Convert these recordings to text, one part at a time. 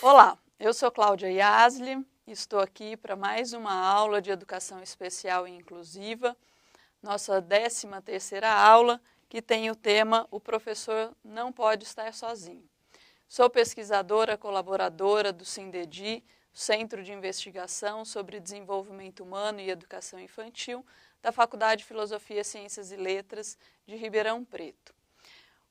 Olá, eu sou Cláudia Yasli e estou aqui para mais uma aula de Educação Especial e Inclusiva, nossa 13ª aula, que tem o tema O Professor Não Pode Estar Sozinho. Sou pesquisadora colaboradora do CINDEDI, Centro de Investigação sobre Desenvolvimento Humano e Educação Infantil, da Faculdade de Filosofia, Ciências e Letras de Ribeirão Preto.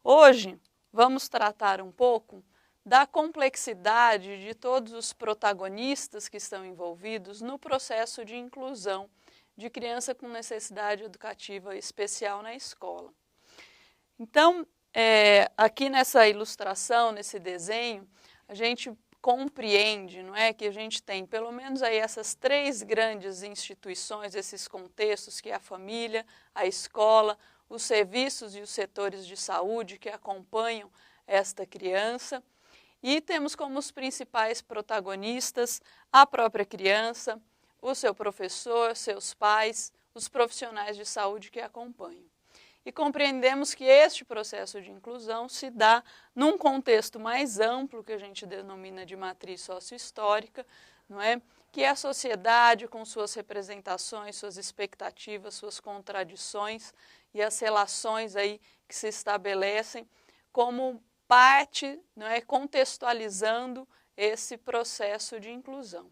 Hoje vamos tratar um pouco da complexidade de todos os protagonistas que estão envolvidos no processo de inclusão de criança com necessidade educativa especial na escola. Então, aqui nessa ilustração, nesse desenho, a gente compreende, não é, que a gente tem pelo menos aí essas 3 grandes instituições, esses contextos, que é a família, a escola, os serviços e os setores de saúde que acompanham esta criança. E temos como os principais protagonistas a própria criança, o seu professor, seus pais, os profissionais de saúde que a acompanham. E compreendemos que este processo de inclusão se dá num contexto mais amplo, que a gente denomina de matriz sociohistórica, não é? Que é a sociedade com suas representações, suas expectativas, suas contradições e as relações aí que se estabelecem como parte, não é, contextualizando esse processo de inclusão.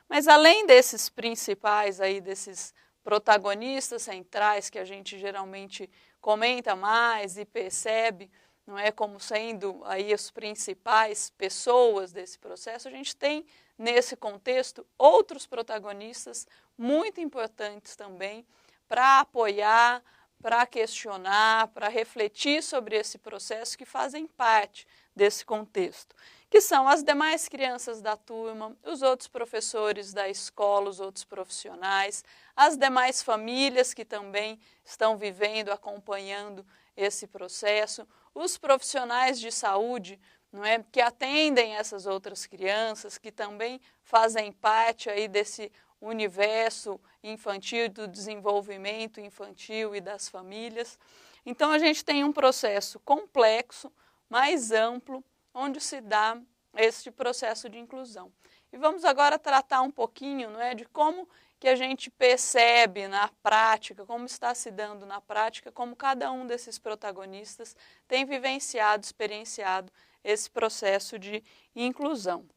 Mas além desses principais aí, desses protagonistas centrais que a gente geralmente comenta mais e percebe, não é, como sendo aí as principais pessoas desse processo, a gente tem nesse contexto outros protagonistas muito importantes também para apoiar, para questionar, para refletir sobre esse processo, que fazem parte desse contexto, que são as demais crianças da turma, os outros professores da escola, os outros profissionais, as demais famílias que também estão vivendo, acompanhando esse processo, os profissionais de saúde, não é, que atendem essas outras crianças, que também fazem parte aí desse universo infantil, do desenvolvimento infantil e das famílias. Então a gente tem um processo complexo, mais amplo, onde se dá este processo de inclusão. E vamos agora tratar um pouquinho, não é, de como que a gente percebe na prática, como está se dando na prática, como cada um desses protagonistas tem vivenciado, experienciado esse processo de inclusão.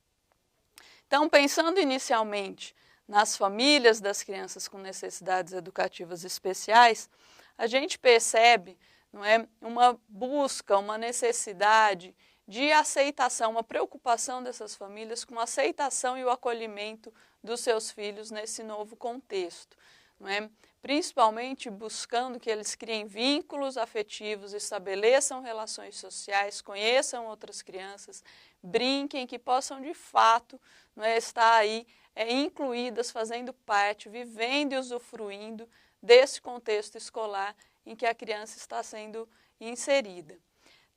Então, pensando inicialmente nas famílias das crianças com necessidades educativas especiais, a gente percebe, não é, uma busca, uma necessidade de aceitação, uma preocupação dessas famílias com a aceitação e o acolhimento dos seus filhos nesse novo contexto, não é? Principalmente buscando que eles criem vínculos afetivos, estabeleçam relações sociais, conheçam outras crianças, brinquem, que possam de fato, não é, estar aí incluídas, fazendo parte, vivendo e usufruindo desse contexto escolar em que a criança está sendo inserida.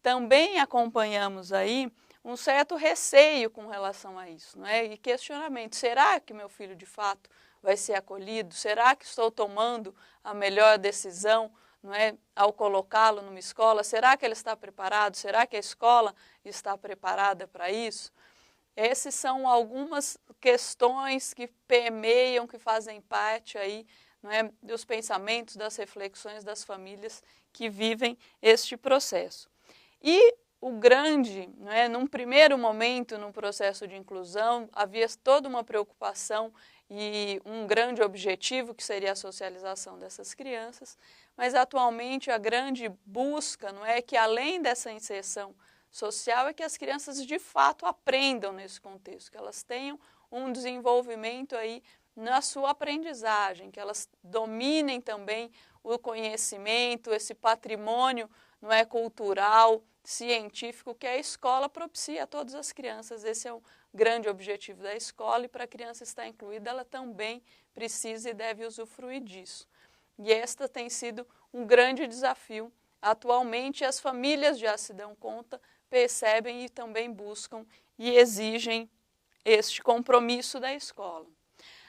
Também acompanhamos aí um certo receio com relação a isso, não é? E questionamento: será que meu filho de fato vai ser acolhido? Será que estou tomando a melhor decisão, não é, ao colocá-lo numa escola? Será que ele está preparado? Será que a escola está preparada para isso? Essas são algumas questões que permeiam, que fazem parte aí, não é, dos pensamentos, das reflexões das famílias que vivem este processo. E o grande, não é, num primeiro momento no processo de inclusão, havia toda uma preocupação e um grande objetivo, que seria a socialização dessas crianças, mas atualmente a grande busca, não é, que além dessa inserção social, é que as crianças de fato aprendam nesse contexto, que elas tenham um desenvolvimento aí na sua aprendizagem, que elas dominem também o conhecimento, esse patrimônio, não é, cultural, científico, que a escola propicia a todas as crianças. Esse é o grande objetivo da escola, e para a criança estar incluída, ela também precisa e deve usufruir disso. E esta tem sido um grande desafio. Atualmente, as famílias já se dão conta, percebem e também buscam e exigem este compromisso da escola.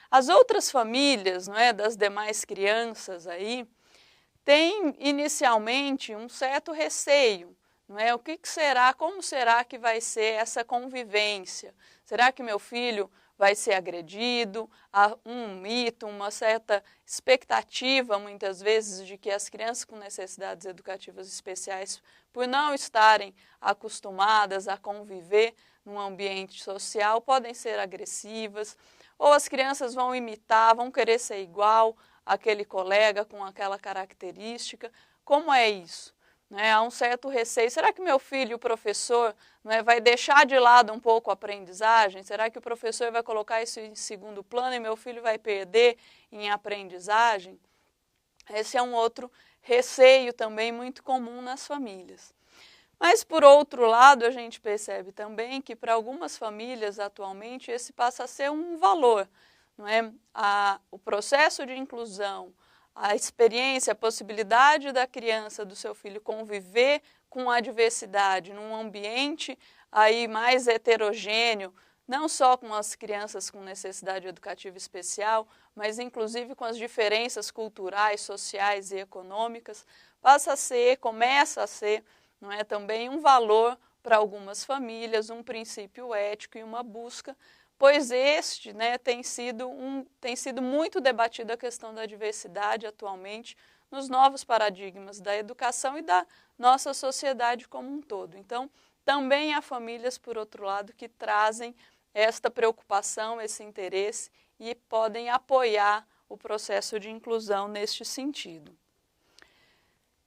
As outras famílias, não é, das demais crianças aí, têm inicialmente um certo receio, não é? O que será, como será que vai ser essa convivência? Será que meu filho vai ser agredido? Há um mito, uma certa expectativa, muitas vezes, de que as crianças com necessidades educativas especiais, por não estarem acostumadas a conviver num ambiente social, podem ser agressivas, ou as crianças vão imitar, vão querer ser igual àquele colega com aquela característica. Como é isso? Há um certo receio. Será que meu filho, o professor, vai deixar de lado um pouco a aprendizagem? Será que o professor vai colocar isso em segundo plano e meu filho vai perder em aprendizagem? Esse é um outro receio também muito comum nas famílias. Mas, por outro lado, a gente percebe também que para algumas famílias atualmente esse passa a ser um valor. O processo de inclusão, a experiência, a possibilidade da criança, do seu filho conviver com a diversidade num ambiente aí mais heterogêneo, não só com as crianças com necessidade educativa especial, mas inclusive com as diferenças culturais, sociais e econômicas, começa a ser também um valor para algumas famílias, um princípio ético e uma busca, pois tem sido muito debatida a questão da diversidade atualmente nos novos paradigmas da educação e da nossa sociedade como um todo. Então, também há famílias, por outro lado, que trazem esta preocupação, esse interesse e podem apoiar o processo de inclusão neste sentido.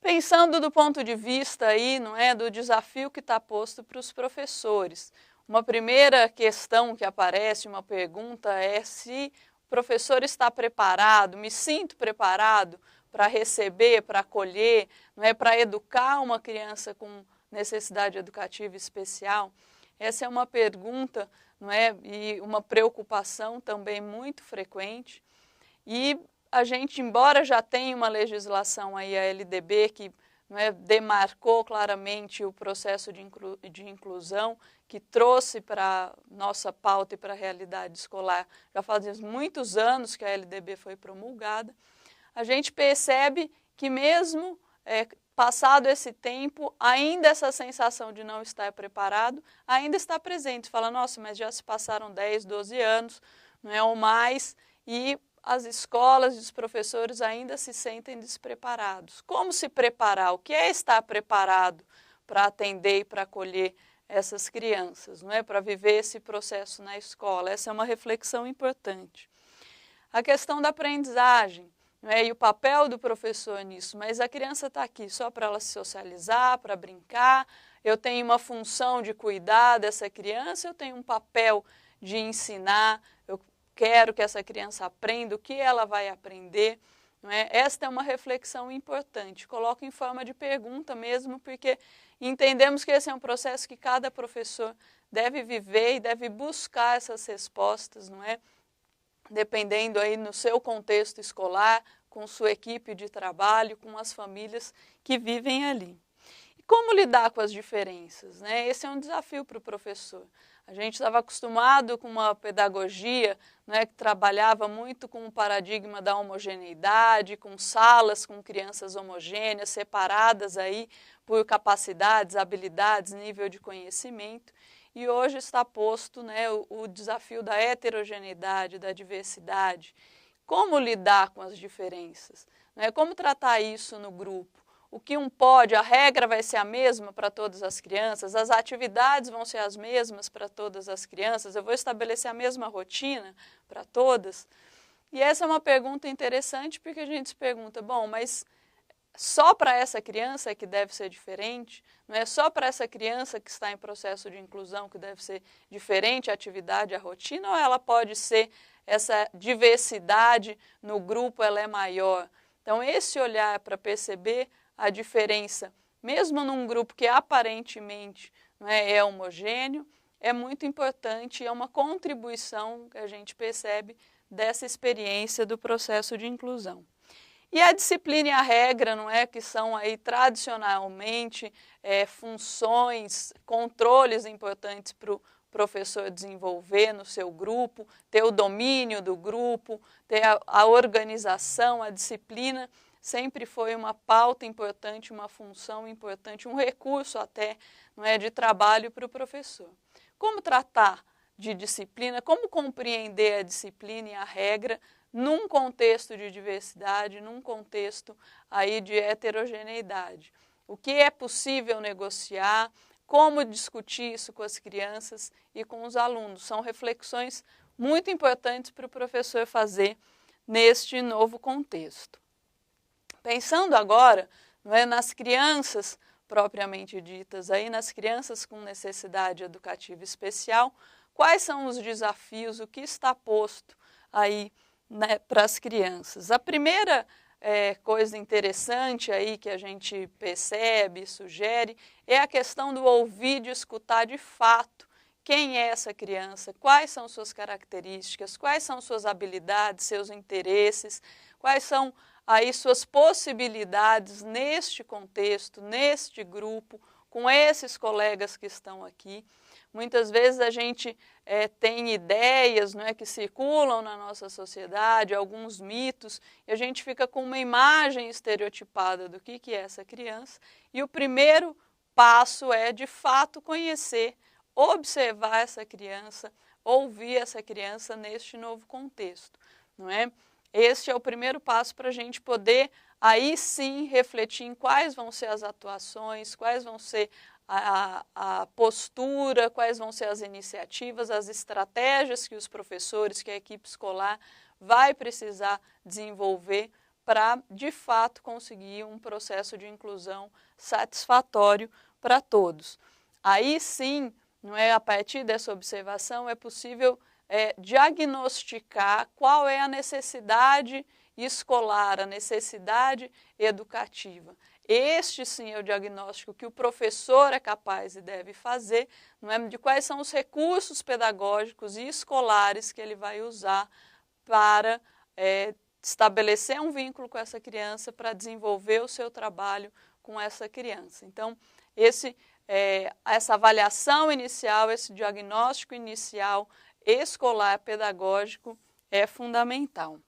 Pensando do ponto de vista aí, do desafio que está posto para os professores. Uma primeira questão que aparece, uma pergunta é se o professor está preparado, me sinto preparado para receber, para acolher, para educar uma criança com necessidade educativa especial. Essa é uma pergunta, e uma preocupação também muito frequente. E a gente, embora já tenha uma legislação aí, a LDB, que demarcou claramente o processo de inclusão, que trouxe para nossa pauta e para a realidade escolar, já faz muitos anos que a LDB foi promulgada, a gente percebe que mesmo passado esse tempo, ainda essa sensação de não estar preparado ainda está presente. Você fala, nossa, mas já se passaram 10, 12 anos, ou mais, e as escolas e os professores ainda se sentem despreparados. Como se preparar? O que é estar preparado para atender e para acolher essas crianças, para viver esse processo na escola? Essa é uma reflexão importante. A questão da aprendizagem, e o papel do professor nisso, mas a criança está aqui só para ela se socializar, para brincar, eu tenho uma função de cuidar dessa criança, eu tenho um papel de ensinar, eu quero que essa criança aprenda, o que ela vai aprender. Esta é uma reflexão importante, coloco em forma de pergunta mesmo, porque entendemos que esse é um processo que cada professor deve viver e deve buscar essas respostas, dependendo aí no seu contexto escolar, com sua equipe de trabalho, com as famílias que vivem ali. E como lidar com as diferenças? Esse é um desafio para o professor. A gente estava acostumado com uma pedagogia que trabalhava muito com o paradigma da homogeneidade, com salas com crianças homogêneas, separadas aí por capacidades, habilidades, nível de conhecimento. E hoje está posto o desafio da heterogeneidade, da diversidade. Como lidar com as diferenças? Como tratar isso no grupo? O que um pode, a regra vai ser a mesma para todas as crianças, as atividades vão ser as mesmas para todas as crianças, eu vou estabelecer a mesma rotina para todas? E essa é uma pergunta interessante, porque a gente se pergunta, bom, mas só para essa criança é que deve ser diferente? Não é só para essa criança que está em processo de inclusão que deve ser diferente a atividade, a rotina, ou ela pode ser, essa diversidade no grupo ela é maior? Então, esse olhar para perceber a diferença, mesmo num grupo que aparentemente é homogêneo, é muito importante, é uma contribuição que a gente percebe dessa experiência do processo de inclusão. E a disciplina e a regra, que são aí tradicionalmente funções, controles importantes para o professor desenvolver no seu grupo, ter o domínio do grupo, ter a organização, a disciplina, sempre foi uma pauta importante, uma função importante, um recurso até, não é, de trabalho para o professor. Como tratar de disciplina, como compreender a disciplina e a regra num contexto de diversidade, num contexto aí de heterogeneidade. O que é possível negociar, como discutir isso com as crianças e com os alunos. São reflexões muito importantes para o professor fazer neste novo contexto. Pensando agora, não é, nas crianças propriamente ditas, aí, nas crianças com necessidade educativa especial, quais são os desafios, o que está posto aí, né, para as crianças? A primeira coisa interessante aí que a gente percebe, sugere, é a questão do ouvir, de escutar de fato quem é essa criança, quais são suas características, quais são suas habilidades, seus interesses, quais são aí suas possibilidades neste contexto, neste grupo, com esses colegas que estão aqui. Muitas vezes a gente tem ideias, não é, que circulam na nossa sociedade, alguns mitos, e a gente fica com uma imagem estereotipada do que é essa criança. E o primeiro passo é, de fato, conhecer, observar essa criança, ouvir essa criança neste novo contexto, não é? Este é o primeiro passo para a gente poder, aí sim, refletir em quais vão ser as atuações, quais vão ser a postura, quais vão ser as iniciativas, as estratégias que os professores, que a equipe escolar vai precisar desenvolver para, de fato, conseguir um processo de inclusão satisfatório para todos. Aí sim, não é, a partir dessa observação, é possível diagnosticar qual é a necessidade escolar, a necessidade educativa. Este sim é o diagnóstico que o professor é capaz e deve fazer, não é, de quais são os recursos pedagógicos e escolares que ele vai usar para estabelecer um vínculo com essa criança, para desenvolver o seu trabalho com essa criança. Então, essa avaliação inicial, esse diagnóstico inicial escolar pedagógico é fundamental.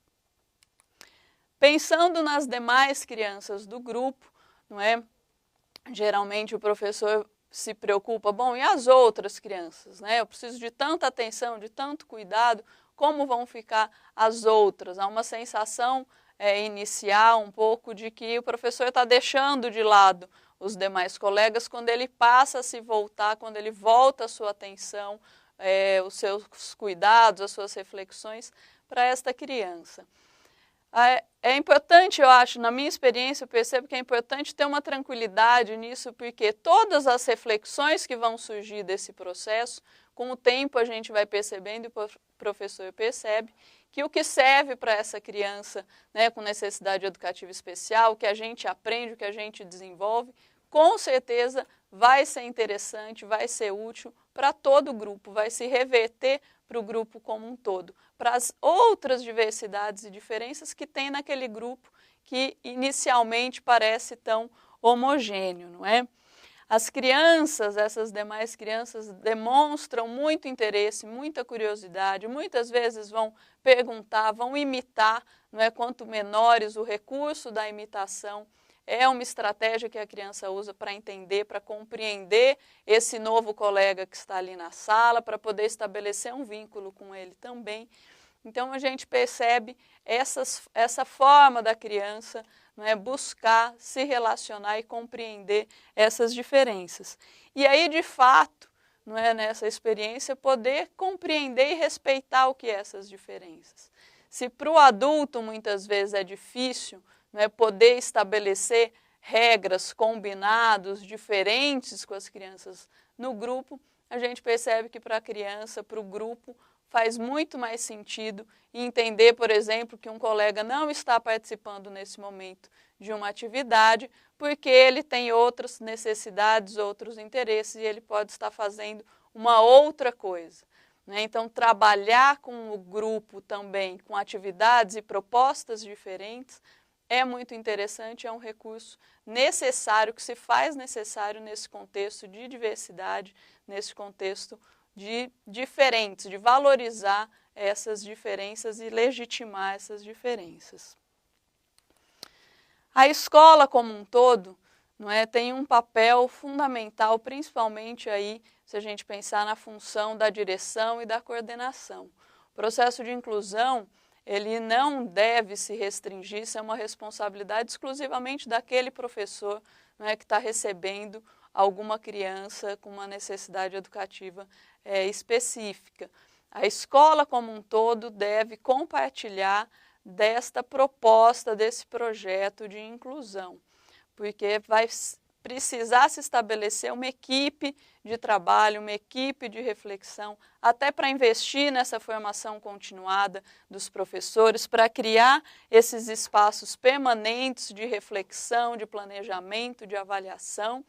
Pensando nas demais crianças do grupo, não é? Geralmente o professor se preocupa, bom, e as outras crianças, né? Eu preciso de tanta atenção, de tanto cuidado, como vão ficar as outras? Há uma sensação inicial um pouco de que o professor está deixando de lado os demais colegas quando ele passa a se voltar, quando ele volta a sua atenção, os seus cuidados, as suas reflexões para esta criança. É importante, eu acho, na minha experiência, eu percebo que é importante ter uma tranquilidade nisso, porque todas as reflexões que vão surgir desse processo, com o tempo a gente vai percebendo, e o professor percebe, que o que serve para essa criança, né, com necessidade educativa especial, o que a gente aprende, o que a gente desenvolve, com certeza vai ser interessante, vai ser útil para todo o grupo, vai se reverter para o grupo como um todo, para as outras diversidades e diferenças que tem naquele grupo que inicialmente parece tão homogêneo, não é? As crianças, essas demais crianças, demonstram muito interesse, muita curiosidade, muitas vezes vão perguntar, vão imitar, não é? Quanto menores, o recurso da imitação é uma estratégia que a criança usa para entender, para compreender esse novo colega que está ali na sala, para poder estabelecer um vínculo com ele também. Então, a gente percebe essa forma da criança, não é, buscar se relacionar e compreender essas diferenças. E aí, de fato, não é, nessa experiência, poder compreender e respeitar o que é essas diferenças. Se para o adulto, muitas vezes, é difícil, não é, poder estabelecer regras, combinados, diferentes com as crianças no grupo, a gente percebe que para a criança, para o grupo, faz muito mais sentido entender, por exemplo, que um colega não está participando nesse momento de uma atividade porque ele tem outras necessidades, outros interesses e ele pode estar fazendo uma outra coisa, né? Então, trabalhar com o grupo também, com atividades e propostas diferentes, é muito interessante, é um recurso necessário, que se faz necessário nesse contexto de diversidade, nesse contexto de diferentes, de valorizar essas diferenças e legitimar essas diferenças. A escola como um todo, não é, tem um papel fundamental, principalmente aí, se a gente pensar na função da direção e da coordenação. O processo de inclusão, ele não deve se restringir, isso é uma responsabilidade exclusivamente daquele professor, não é, que está recebendo alguma criança com uma necessidade educativa específica. A escola como um todo deve compartilhar desta proposta, desse projeto de inclusão, porque vai precisar se estabelecer uma equipe de trabalho, uma equipe de reflexão, até para investir nessa formação continuada dos professores, para criar esses espaços permanentes de reflexão, de planejamento, de avaliação,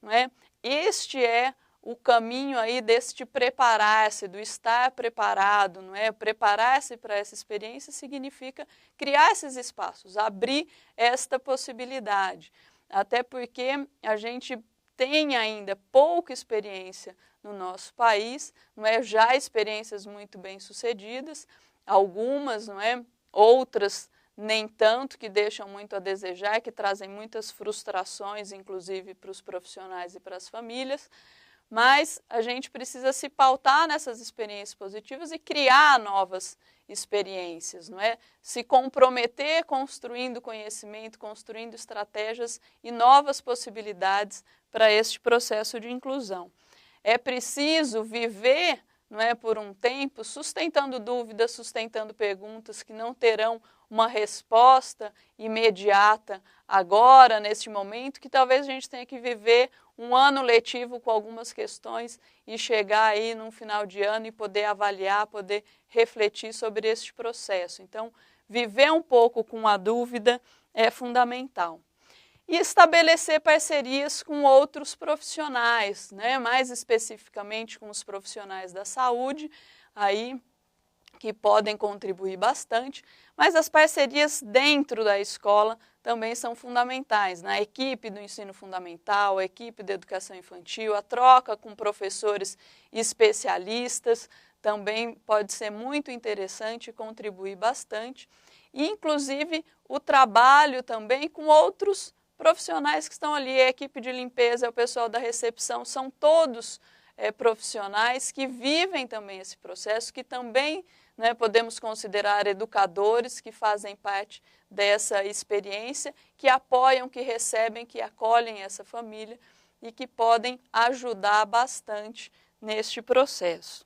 não é? Este é o caminho aí deste preparar-se, do estar preparado, não é? Preparar-se para essa experiência significa criar esses espaços, abrir esta possibilidade. Até porque a gente tem ainda pouca experiência no nosso país, não é? Já experiências muito bem sucedidas, algumas, não é? Outras nem tanto, que deixam muito a desejar, que trazem muitas frustrações, inclusive para os profissionais e para as famílias, mas a gente precisa se pautar nessas experiências positivas e criar novas experiências, não é? Se comprometer construindo conhecimento, construindo estratégias e novas possibilidades para este processo de inclusão. É preciso viver, não é, por um tempo, sustentando dúvidas, sustentando perguntas que não terão uma resposta imediata agora, neste momento, que talvez a gente tenha que viver um ano letivo com algumas questões e chegar aí num final de ano e poder avaliar, poder refletir sobre este processo. Então, viver um pouco com a dúvida é fundamental. E estabelecer parcerias com outros profissionais, né? Mais especificamente com os profissionais da saúde, aí que podem contribuir bastante, mas as parcerias dentro da escola também são fundamentais, na equipe do ensino fundamental, a equipe da educação infantil, a troca com professores especialistas também pode ser muito interessante e contribuir bastante, e inclusive o trabalho também com outros profissionais que estão ali, a equipe de limpeza, o pessoal da recepção, são todos profissionais que vivem também esse processo, que também, né, podemos considerar educadores que fazem parte dessa experiência, que apoiam, que recebem, que acolhem essa família e que podem ajudar bastante neste processo.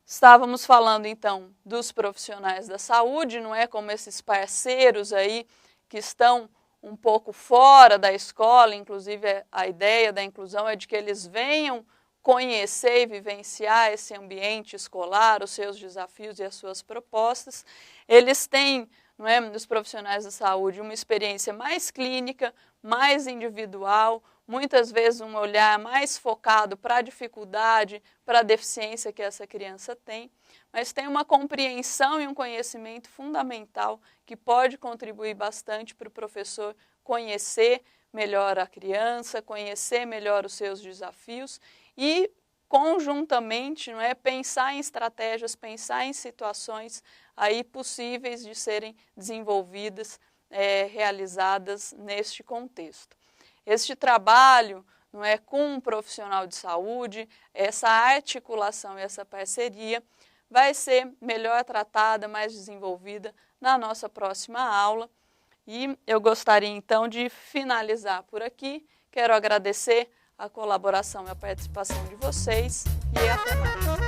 Estávamos falando então dos profissionais da saúde, não é, como esses parceiros aí que estão um pouco fora da escola, inclusive a ideia da inclusão é de que eles venham conhecer e vivenciar esse ambiente escolar, os seus desafios e as suas propostas. Eles têm, não é, os profissionais da saúde, uma experiência mais clínica, mais individual, muitas vezes um olhar mais focado para a dificuldade, para a deficiência que essa criança tem, mas tem uma compreensão e um conhecimento fundamental que pode contribuir bastante para o professor conhecer melhor a criança, conhecer melhor os seus desafios e, conjuntamente, não é, pensar em estratégias, pensar em situações aí possíveis de serem desenvolvidas, realizadas neste contexto. Este trabalho, não é, com um profissional de saúde, essa articulação e essa parceria vai ser melhor tratada, mais desenvolvida na nossa próxima aula. E eu gostaria então de finalizar por aqui. Quero agradecer a colaboração e a participação de vocês e até mais.